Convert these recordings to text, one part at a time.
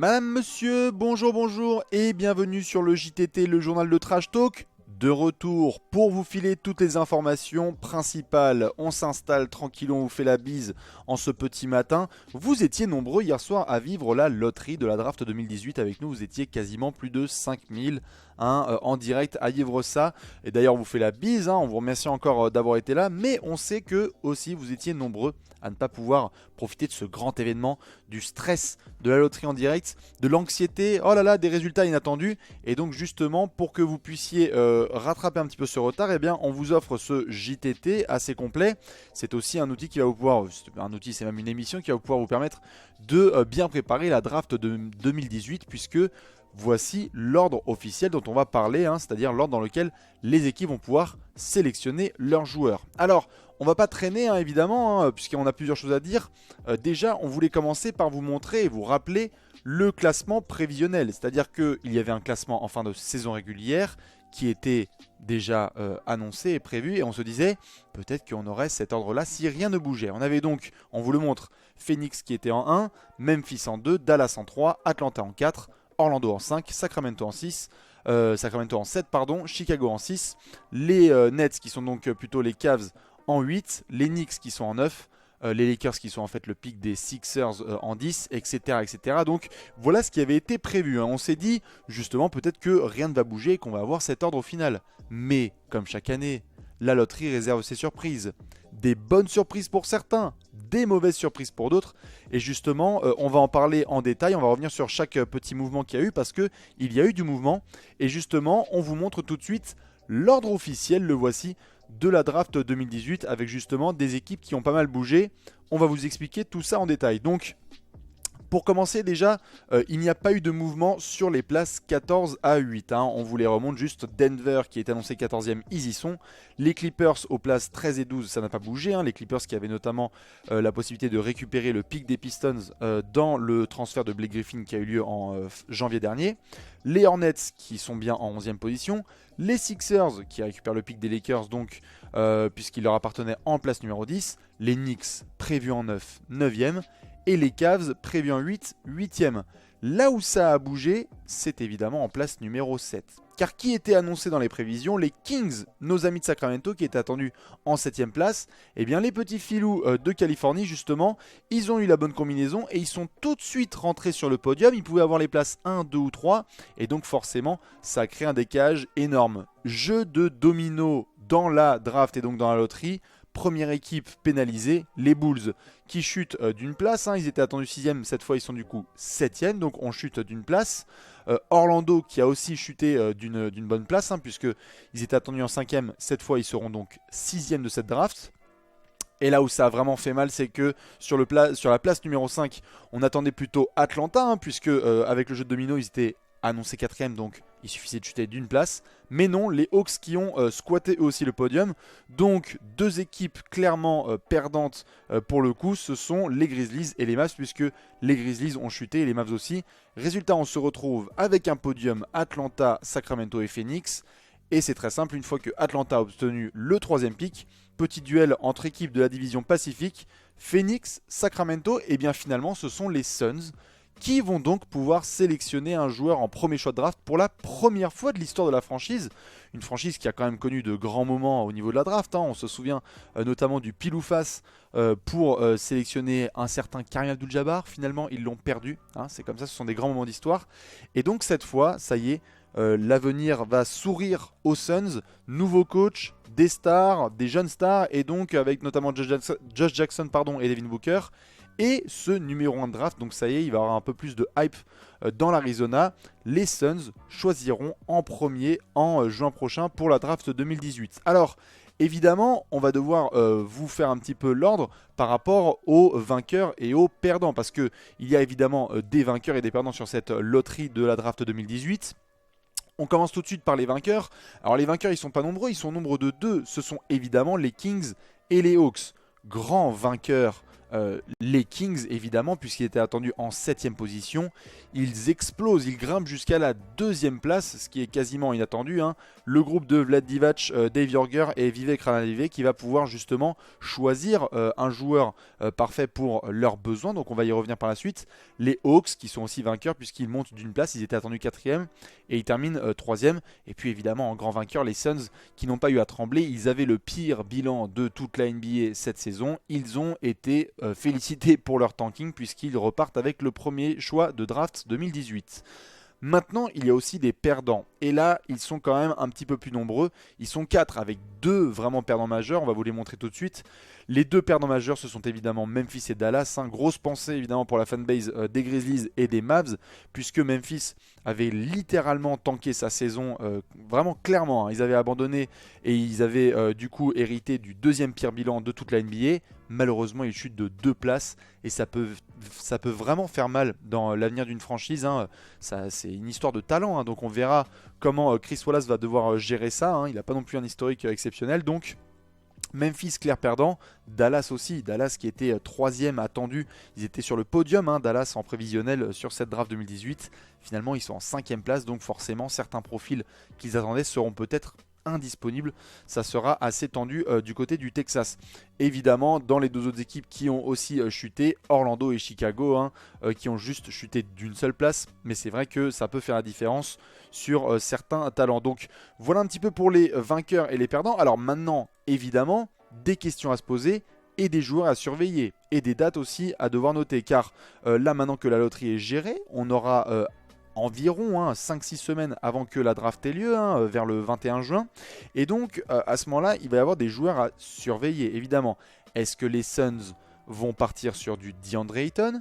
Madame, monsieur, bonjour, bonjour et bienvenue sur le JTT, le journal de Trash Talk. De retour pour vous filer toutes les informations principales. On s'installe tranquillou, on vous fait la bise en ce petit matin. Vous étiez nombreux hier soir à vivre la loterie de la draft 2018 avec nous. Vous étiez quasiment plus de 5000 en direct à vivre ça. Et d'ailleurs, on vous fait la bise, on vous remercie encore d'avoir été là. Mais on sait que aussi vous étiez nombreux à ne pas pouvoir profiter de ce grand événement, du stress de la loterie en direct, de l'anxiété, oh là là, des résultats inattendus. Et donc justement, pour que vous puissiez rattraper un petit peu ce retard, eh bien, on vous offre ce JTT assez complet. C'est aussi un outil qui va vous pouvoir, un outil, c'est même une émission qui va pouvoir vous permettre de bien préparer la draft de 2018, puisque voici l'ordre officiel dont on va parler, c'est-à-dire l'ordre dans lequel les équipes vont pouvoir sélectionner leurs joueurs. Alors, on va pas traîner évidemment, puisqu'on a plusieurs choses à dire. Déjà, on voulait commencer par vous montrer et vous rappeler le classement prévisionnel. C'est-à-dire qu'il y avait un classement en fin de saison régulière qui était déjà annoncé et prévu. Et on se disait, peut-être qu'on aurait cet ordre-là si rien ne bougeait. On avait donc, on vous le montre, Phoenix qui était en 1, Memphis en 2, Dallas en 3, Atlanta en 4, Orlando en 5, Sacramento en 6, Sacramento en 7, pardon, Chicago en 6, les Nets qui sont donc plutôt les Cavs en 8, les Knicks qui sont en 9, les Lakers qui sont en fait le pic des Sixers en 10, etc., etc. Donc voilà ce qui avait été prévu. On s'est dit justement peut-être que rien ne va bouger et qu'on va avoir cet ordre au final. Mais comme chaque année, la loterie réserve ses surprises. Des bonnes surprises pour certains, des mauvaises surprises pour d'autres. Et justement, on va en parler en détail. On va revenir sur chaque petit mouvement qu'il y a eu parce qu'il y a eu du mouvement. Et justement, on vous montre tout de suite l'ordre officiel, le voici, de la draft 2018 avec justement des équipes qui ont pas mal bougé. On va vous expliquer tout ça en détail. Donc, pour commencer déjà, il n'y a pas eu de mouvement sur les places 14 à 8. On vous les remonte juste. Denver qui est annoncé 14e, ils y sont. Les Clippers aux places 13 et 12, ça n'a pas bougé. Les Clippers qui avaient notamment la possibilité de récupérer le pic des Pistons dans le transfert de Blake Griffin qui a eu lieu en janvier dernier. Les Hornets qui sont bien en 11e position. Les Sixers qui récupèrent le pic des Lakers donc puisqu'il leur appartenait en place numéro 10. Les Knicks prévus en 9, 9e. Et les Cavs prévus en 8, 8e. Là où ça a bougé, c'est évidemment en place numéro 7. Car qui était annoncé dans les prévisions? Les Kings, nos amis de Sacramento, qui étaient attendus en 7e place. Eh bien les petits filous de Californie, justement, ils ont eu la bonne combinaison et ils sont tout de suite rentrés sur le podium. Ils pouvaient avoir les places 1, 2 ou 3. Et donc forcément, ça a créé un décalage énorme. Jeu de domino dans la draft et donc dans la loterie. Première équipe pénalisée, les Bulls qui chutent d'une place. Ils étaient attendus 6e, cette fois ils sont du coup 7e, donc on chute d'une place. Orlando qui a aussi chuté d'une bonne place, puisqu'ils étaient attendus en 5e, cette fois ils seront donc 6e de cette draft. Et là où ça a vraiment fait mal, c'est que sur la place numéro 5, on attendait plutôt Atlanta, puisque avec le jeu de domino, ils étaient annoncés 4e, donc il suffisait de chuter d'une place. Mais non, les Hawks qui ont squatté eux aussi le podium. Donc deux équipes clairement perdantes pour le coup, ce sont les Grizzlies et les Mavs, puisque les Grizzlies ont chuté et les Mavs aussi. Résultat, on se retrouve avec un podium Atlanta, Sacramento et Phoenix. Et c'est très simple, une fois que Atlanta a obtenu le 3e pick, petit duel entre équipes de la division Pacifique, Phoenix, Sacramento, et bien finalement ce sont les Suns qui vont donc pouvoir sélectionner un joueur en premier choix de draft pour la première fois de l'histoire de la franchise. Une franchise qui a quand même connu de grands moments au niveau de la draft. On se souvient notamment du pile ou face pour sélectionner un certain Kareem Abdul-Jabbar. Finalement, ils l'ont perdu. C'est comme ça, ce sont des grands moments d'histoire. Et donc cette fois, ça y est, l'avenir va sourire aux Suns. Nouveau coach, des stars, des jeunes stars, et donc avec notamment Josh Jackson et Devin Booker. Et ce numéro 1 de draft, donc ça y est, il va y avoir un peu plus de hype dans l'Arizona. Les Suns choisiront en premier en juin prochain pour la draft 2018. Alors, évidemment, on va devoir vous faire un petit peu l'ordre par rapport aux vainqueurs et aux perdants. Parce qu'il y a évidemment des vainqueurs et des perdants sur cette loterie de la draft 2018. On commence tout de suite par les vainqueurs. Alors les vainqueurs, ils ne sont pas nombreux, ils sont au nombre de 2. Ce sont évidemment les Kings et les Hawks. Grands vainqueurs les Kings évidemment, puisqu'ils étaient attendus en 7ème position. Ils explosent, ils grimpent jusqu'à la 2ème place, ce qui est quasiment inattendu, hein. Le groupe de Vlad Divac, Dave Jorger et Vivek Ranadivé qui va pouvoir justement choisir un joueur parfait pour leurs besoins, donc on va y revenir par la suite. Les Hawks qui sont aussi vainqueurs puisqu'ils montent d'une place, ils étaient attendus 4ème et ils terminent 3ème. Et puis évidemment en grand vainqueur les Suns qui n'ont pas eu à trembler, ils avaient le pire bilan de toute la NBA cette saison. Ils ont été félicités pour leur tanking puisqu'ils repartent avec le premier choix de draft 2018. Maintenant, il y a aussi des perdants. Et là, ils sont quand même un petit peu plus nombreux. Ils sont 4 avec 2 vraiment perdants majeurs. On va vous les montrer tout de suite. Les 2 perdants majeurs, ce sont évidemment Memphis et Dallas. Grosse pensée évidemment pour la fanbase des Grizzlies et des Mavs, puisque Memphis avait littéralement tanké sa saison, vraiment clairement. Ils avaient abandonné et ils avaient du coup hérité du 2e pire bilan de toute la NBA. Malheureusement, ils chutent de 2 places et ça peut vraiment faire mal dans l'avenir d'une franchise. C'est une histoire de talent, donc on verra comment Chris Wallace va devoir gérer ça. Il n'a pas non plus un historique exceptionnel, donc Memphis clair perdant, Dallas aussi, Dallas qui était 3ème attendu, ils étaient sur le podium, Dallas en prévisionnel sur cette draft 2018, finalement ils sont en 5ème place, donc forcément certains profils qu'ils attendaient seront peut-être indisponible, ça sera assez tendu du côté du Texas. Évidemment, dans les 2 autres équipes qui ont aussi chuté, Orlando et Chicago, qui ont juste chuté d'une seule place, mais c'est vrai que ça peut faire la différence sur certains talents. Donc voilà un petit peu pour les vainqueurs et les perdants. Alors maintenant, évidemment, des questions à se poser et des joueurs à surveiller et des dates aussi à devoir noter, car là maintenant que la loterie est gérée, on aura environ 5-6 semaines avant que la draft ait lieu, vers le 21 juin. Et donc, à ce moment-là, il va y avoir des joueurs à surveiller, évidemment. Est-ce que les Suns vont partir sur du DeAndre Ayton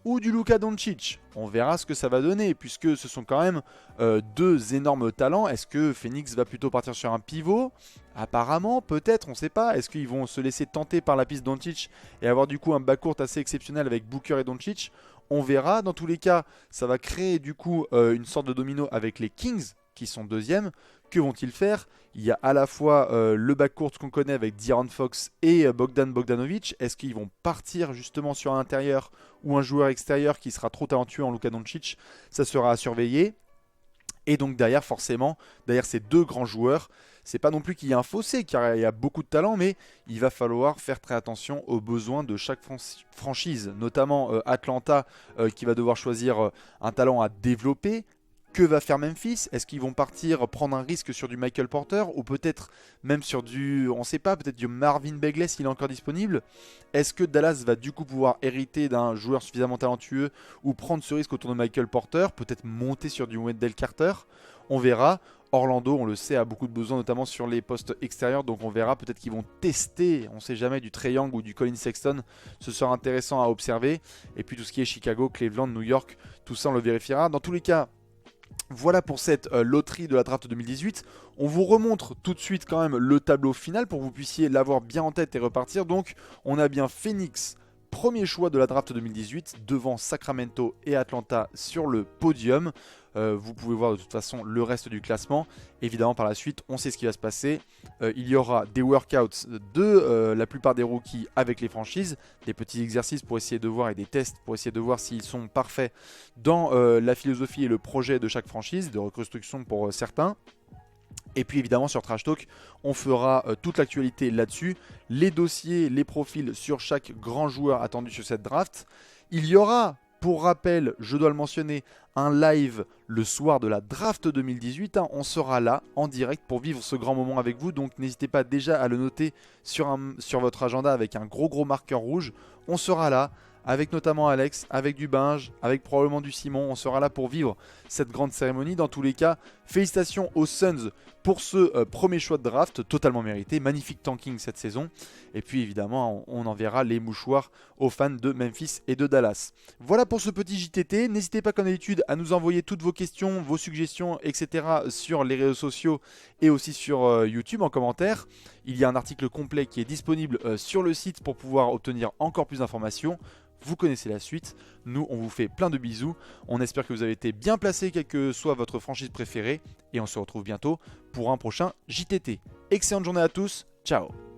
ou du Luka Doncic? On verra ce que ça va donner, puisque ce sont quand même 2 énormes talents. Est-ce que Phoenix va plutôt partir sur un pivot? Apparemment, peut-être, on ne sait pas. Est-ce qu'ils vont se laisser tenter par la piste Doncic et avoir du coup un backcourt assez exceptionnel avec Booker et Doncic? On verra. Dans tous les cas, ça va créer du coup une sorte de domino avec les Kings qui sont 2e. Que vont-ils faire? Il y a à la fois le backcourt qu'on connaît avec De'Aaron Fox et Bogdan Bogdanovic. Est-ce qu'ils vont partir justement sur un intérieur ou un joueur extérieur qui sera trop talentueux en Luka Doncic? Ça sera à surveiller. Et donc derrière, forcément, derrière ces 2 grands joueurs, c'est pas non plus qu'il y ait un fossé, car il y a beaucoup de talent, mais il va falloir faire très attention aux besoins de chaque franchise, notamment Atlanta qui va devoir choisir un talent à développer. Que va faire Memphis? Est-ce qu'ils vont partir prendre un risque sur du Michael Porter ou peut-être même sur du, on sait pas, peut-être du Marvin Bagley s'il est encore disponible? Est-ce que Dallas va du coup pouvoir hériter d'un joueur suffisamment talentueux ou prendre ce risque autour de Michael Porter? Peut-être monter sur du Wendell Carter? On verra. Orlando, on le sait, a beaucoup de besoins, notamment sur les postes extérieurs, donc on verra. Peut-être qu'ils vont tester, on ne sait jamais, du Trae Young ou du Colin Sexton. Ce sera intéressant à observer. Et puis tout ce qui est Chicago, Cleveland, New York, tout ça on le vérifiera. Dans tous les cas, voilà pour cette loterie de la draft 2018. On vous remontre tout de suite quand même le tableau final pour que vous puissiez l'avoir bien en tête et repartir. Donc on a bien Phoenix, premier choix de la draft 2018, devant Sacramento et Atlanta sur le podium. Vous pouvez voir de toute façon le reste du classement. Évidemment par la suite on sait ce qui va se passer. Il y aura des workouts de la plupart des rookies avec les franchises, des petits exercices pour essayer de voir et des tests pour essayer de voir s'ils sont parfaits dans la philosophie et le projet de chaque franchise, de reconstruction pour certains. Et puis évidemment sur Trash Talk, on fera toute l'actualité là-dessus, les dossiers, les profils sur chaque grand joueur attendu sur cette draft. Il y aura, pour rappel, je dois le mentionner, un live le soir de la draft 2018. On sera là en direct pour vivre ce grand moment avec vous. Donc n'hésitez pas déjà à le noter sur votre agenda avec un gros marqueur rouge. On sera là avec notamment Alex, avec du Binge, avec probablement du Simon. On sera là pour vivre cette grande cérémonie. Dans tous les cas, félicitations aux Suns pour ce premier choix de draft, totalement mérité. Magnifique tanking cette saison. Et puis évidemment, on enverra les mouchoirs aux fans de Memphis et de Dallas. Voilà pour ce petit JTT. N'hésitez pas comme d'habitude à nous envoyer toutes vos questions, vos suggestions, etc. sur les réseaux sociaux et aussi sur YouTube en commentaire. Il y a un article complet qui est disponible sur le site pour pouvoir obtenir encore plus d'informations. Vous connaissez la suite, nous on vous fait plein de bisous, on espère que vous avez été bien placés quelle que soit votre franchise préférée et on se retrouve bientôt pour un prochain JTT. Excellente journée à tous, ciao.